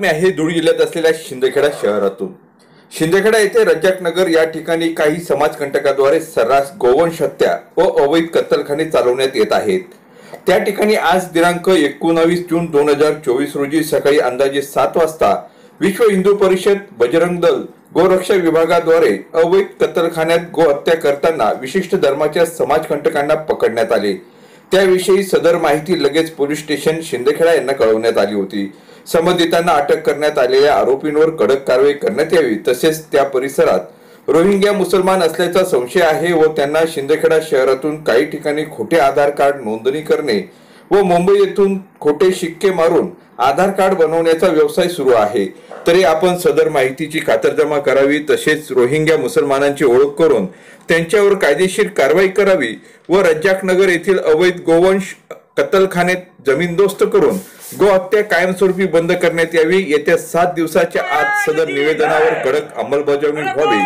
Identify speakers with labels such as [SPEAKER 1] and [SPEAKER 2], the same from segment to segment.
[SPEAKER 1] बातमी आहे धुळे जिल्ह्यात असलेल्या शिंदखेडा शहरातून। शिंदखेडा येथे रज्जाक नगर या ठिकाणी काही समाजकंटकाद्वारे सर्रास गोवंश हत्या व अवैध कत्तलखाने चालवण्यात येत आहेत। त्या ठिकाणी आज दिनांक 19 जून 2024 रोजी सकाळी अंदाजे 7 वाजता विश्व हिंदू परिषद, बजरंग दल, गोरक्षक विभागाद्वारे अवैध कत्तलखान्यात गो हत्या करताना विशिष्ट धर्माच्या समाजकंटकांना पकडण्यात आले। त्याविषयी सदर माहिती लगेच पोलीस स्टेशन शिंदखेडा यांना कळवण्यात आली होती। संबंधितांना अटक करण्यात आलेल्या आरोपींवर कडक कारवाई करण्यात यावी, तसेच त्या परिसरात रोहिंग्या मुसलमान असल्याचा संशय आहे व त्यांना शिंदखेडा शहरातून काही ठिकाणी खोटे आधार कार्ड नोंदणी करणे व मुंबई येथून खोटे शिक्के मारून आधार कार्ड बनवण्याचा व्यवसाय सुरू आहे। तरी आपण सदर माहितीची खातरजमा करावी, तसेच रोहिंग्या मुसलमानांची ओळख करून त्यांच्यावर कायदेशीर कारवाई करावी व रज्जाक नगर येथील अवैध गोवंश कत्तलखाने जमीनदोस्त करून गो हत्या कायमस्वरूपी बंद करण्यात यावी। येत्या 7 दिवसाच्या आत सदर निवेदनावर कडक अंमलबजावणी व्हावी,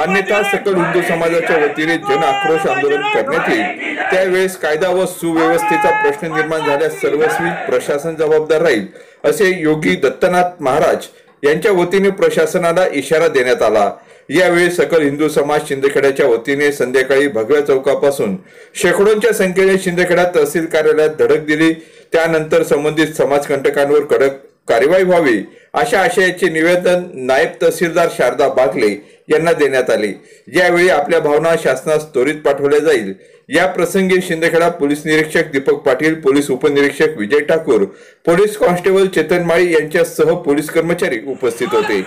[SPEAKER 1] अन्यथा सकल हिंदू समाजाच्या वतीने जन आक्रोश आंदोलन करण्यात येईल। त्यावेळेस कायदा व सुव्यवस्थेचा प्रश्न निर्माण झाल्यास सर्वस्वी प्रशासन जबाबदार राहील, असे योगी दत्तनाथ महाराज यांच्या वतीने प्रशासनाला इशारा देण्यात आला। यावेळी सकल हिंदू समाज शिंदखेड्याच्या वतीने संध्याकाळी भगव्या चौकापासून शेकडोंच्या संख्येने शिंदखेडा तहसील कार्यालयात धडक दिली। त्यानंतर संबंधित समाजकंटकांवर कडक कारवाई व्हावी अशा आशयाचे निवेदन नायब तहसीलदार शारदा बागले यांना देण्यात आले। यावेळी आपल्या भावना शासनास त्वरित पाठवल्या जाईल। या प्रसंगी शिंदखेडा पोलीस निरीक्षक दीपक पाटील, पोलीस उपनिरीक्षक विजय ठाकूर, पोलीस कॉन्स्टेबल चेतन माळी यांच्यासह पोलीस कर्मचारी उपस्थित होते।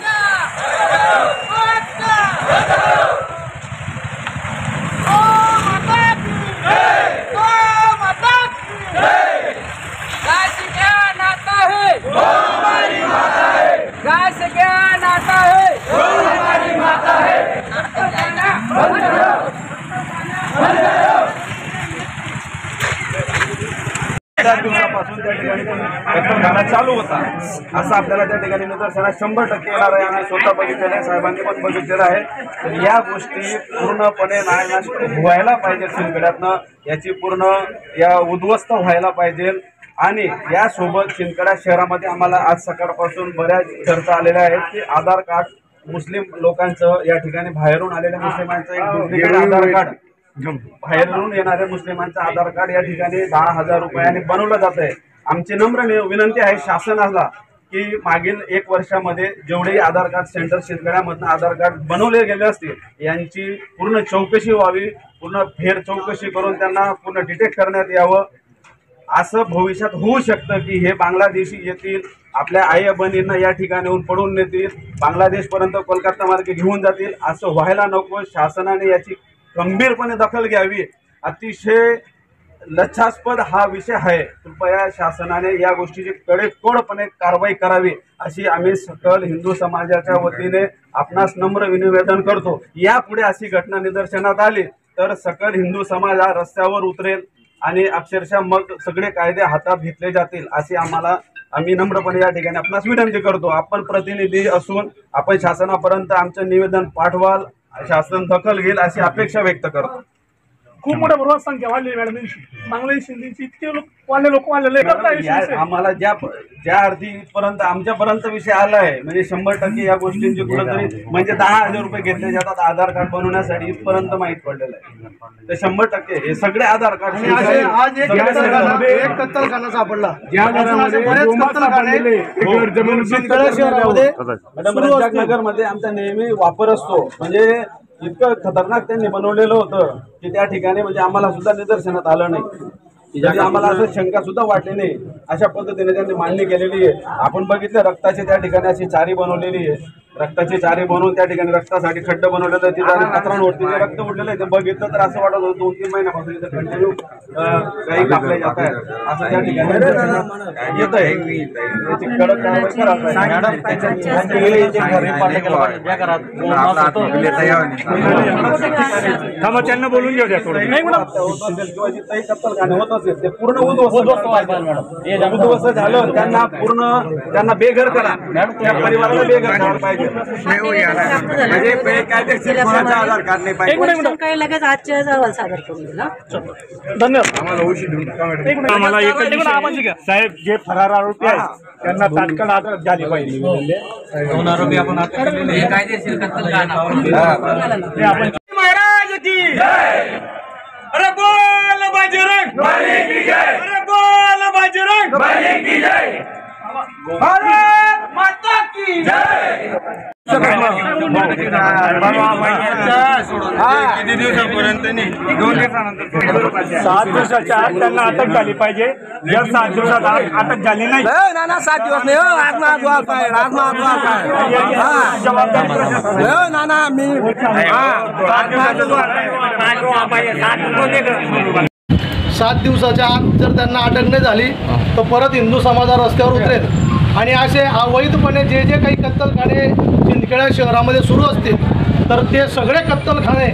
[SPEAKER 2] दिवसापासून त्या ठिकाणी कत्तलखाना चालू होता असं आपल्याला त्या ठिकाणी निदर्शनास 100% येणार आहे। आम्ही स्वतः बघितलेलं आहे, साहेबांनी पण बघितलेलं आहे। तर या गोष्टी पूर्णपणे नायनाट व्हायला पाहिजे, शिंदखेड्यातनं याची पूर्ण या उद्ध्वस्त व्हायला पाहिजे। आणि यासोबत शिंदखेडा शहरामध्ये आम्हाला आज सकाळपासून बऱ्याच चर्चा आलेल्या आहेत की आधार कार्ड मुस्लिम लोकांचं या ठिकाणी बाहेरून आलेल्या मुस्लिमांचं एक डुप्लिकेट आधार कार्ड, बाहेरून येणाऱ्या मुस्लिमांचं आधार कार्ड या ठिकाणी 10,000 रुपयांनी बनवलं जात आहे। आमची नम्र विनंती आहे शासनाला की मागील 1 वर्षामध्ये जेवढे आधार कार्ड सेंटर शिंदखेड्यामधून आधार कार्ड बनवले गेले असतील यांची पूर्ण चौकशी व्हावी, पूर्ण फेर चौकशी करून त्यांना पूर्ण डिटेक्ट करण्यात यावं। असं भविष्यात होऊ शकतं की हे बांगलादेशी येतील, आपल्या आई बहिणींना या ठिकाणाहून पडून नेतील, बांगलादेशपर्यंत कोलकाता मार्गे घेऊन जातील। असं व्हायला नको। शासनाने याची गंभीरपणे दखल घ्यावी। अतिशय लज्जास्पद हा विषय आहे। कृपया शासनाने या गोष्टीची कडेकोडपणे कारवाई करावी अशी आम्ही सकल हिंदू समाजाच्या वतीने आपणास नम्र निवेदन करतो। यापुढे अशी घटना निदर्शनात आली तर सकल हिंदू समाज हा रस्त्यावर उतरेल आणि अक्षरशः मग सगळे कायदे हातात घेतले जातील अशी आम्ही नम्रपणे या ठिकाणी आपणास विनंती करतो। आपण प्रतिनिधी असून आपण शासनापर्यंत आमचं निवेदन पाठवाल, शासन दखल घेईल अशी अपेक्षा व्यक्त करतो।
[SPEAKER 3] खूप मोठ्या प्रमाणात संख्या वाढली मॅडम, बांगलादेश हिंदीची इतके लोक वाढलेले।
[SPEAKER 2] आम्हाला ज्या अर्थीपर्यंत आमच्यापर्यंत विषय आला आहे म्हणजे 100% या गोष्टींची कुठेतरी म्हणजे 10,000 रुपये घेतले जातात आधार कार्ड बनवण्यासाठी, इथपर्यंत माहीत पडलेलं आहे। तर 100% हे सगळे आधार कार्ड
[SPEAKER 3] आज एक कत्तलखाना सापडला,
[SPEAKER 2] नगर मध्ये आमचा नेहमी वापर असतो। म्हणजे इतकं खतरनाक त्यांनी बनवलेलं होतं की त्या ठिकाणी म्हणजे आम्हाला सुद्धा निदर्शनात आलं नाही, आम्हाला असं शंका सुद्धा वाटली नाही। अशा पद्धतीने त्यांनी मांडणी केलेली आहे। आपण बघितलं रक्ताची त्या ठिकाणी अशी चारी बनवलेली आहे, रक्ताची चारी बनवून त्या ठिकाणी रक्तासाठी खड्ड बनवलेलं आहे, तिथे कचरांवरती जे रक्त उडलेलं आहे ते बघितलं तर असं वाटत होतं 2-3 महिन्यापासून इथे कंटिन्यू काही कापले जात आहे असं त्या ठिकाणी येत आहे। त्याची कडक कारवाई
[SPEAKER 3] करावी। त्यांना बोलून घेऊ द्या थोडं,
[SPEAKER 2] किंवा जिथंही कत्तलखाने होत असेल ते पूर्ण उद्ध्वस्त उद्ध्वस्त झालं त्यांना बेघर करा, त्या परिवाराला बेघर करायला पाहिजे. म्हणजे बेकायदेशीर कोणाचा आधार कार्ड नाही पाहिजे.
[SPEAKER 4] काही लगेच आजच्या अहवाल सादर करून दिला.
[SPEAKER 3] धन्यवाद.
[SPEAKER 2] आम्हाला औषध देऊन
[SPEAKER 3] आम्हाला साहेब जे फरार आरोपी आहेत त्यांना तात्काळ अटक झाली पाहिजे.
[SPEAKER 5] 2 आरोपी आपण अटक केलेले हे कायदेशीर
[SPEAKER 2] महाराज की जय. अरे बोल बजरंग बली की जय. अरे बोल बजरंग बली की जय. भारत माता की जय. किती दिवसापर्यंत 2 दिवसानंतर
[SPEAKER 3] 7 दिवसाच्या आत त्यांना अटक झाली पाहिजे. जर 7 दिवसात अटक झाली नाही
[SPEAKER 5] 7 दिवस नाही
[SPEAKER 6] सात दिवसाच्या आत जर त्यांना अटक नाही झाली तर परत हिंदू समाज रस्त्यावर उतरेल. आणि असे अवैधपणे जे जे काही कत्तलखाने शिंदखेडा शहरामध्ये सुरू असतील तर ते सगळे कत्तलखाने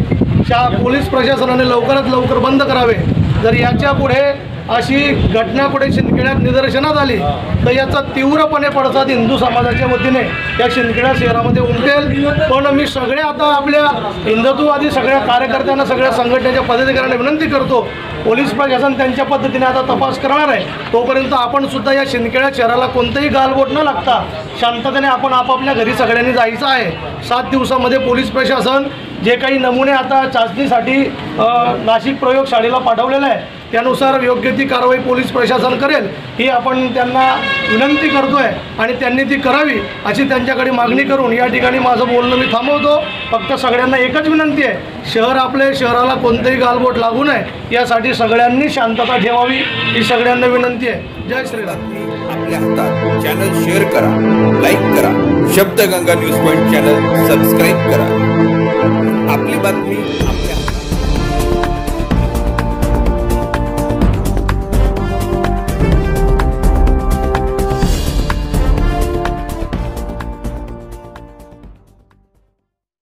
[SPEAKER 6] पोलीस प्रशासनाने लवकरात लवकर बंद करावे. जर याच्या पुढे अशी घटना कुठे शिंदखेड्यात निदर्शनात आली तर याचा तीव्रपणे पडसाद हिंदू समाजाच्या वतीने या शिंदखेडा शहरामध्ये उमटेल. पण मी सगळे आता आपल्या हिंदुत्ववादी सगळ्या कार्यकर्त्यांना, सगळ्या संघटनेच्या पदाधिकाऱ्यांना विनंती करतो, पोलीस प्रशासन त्यांच्या पद्धतीने आता तपास करणार आहे. तोपर्यंत आपण सुद्धा या शिंदखेडा शहराला कोणतंही गालबोट न लागता शांततेने आपण आपापल्या घरी सगळ्यांनी जायचं आहे. 7 दिवसामध्ये पोलीस प्रशासन जे काही नमुने आता चाचणीसाठी नाशिक प्रयोगशाळेला पाठवलेलं आहे त्यानुसार योग्य ती कारवाई पोलीस प्रशासन करेल ही आपण त्यांना विनंती करतो आहे आणि त्यांनी ती करावी अशी त्यांच्याकडे मागणी करून या ठिकाणी माझं बोलणं मी थांबवतो. फक्त सगळ्यांना एकच विनंती आहे, शहराला कोणतंही गालबोट लागू नये यासाठी सगळ्यांनी शांतता ठेवावी ही सगळ्यांना विनंती आहे. जय श्रीराम.
[SPEAKER 1] आपल्या हातात चॅनल शेअर करा, लाईक करा. Shabdganga news point channel subscribe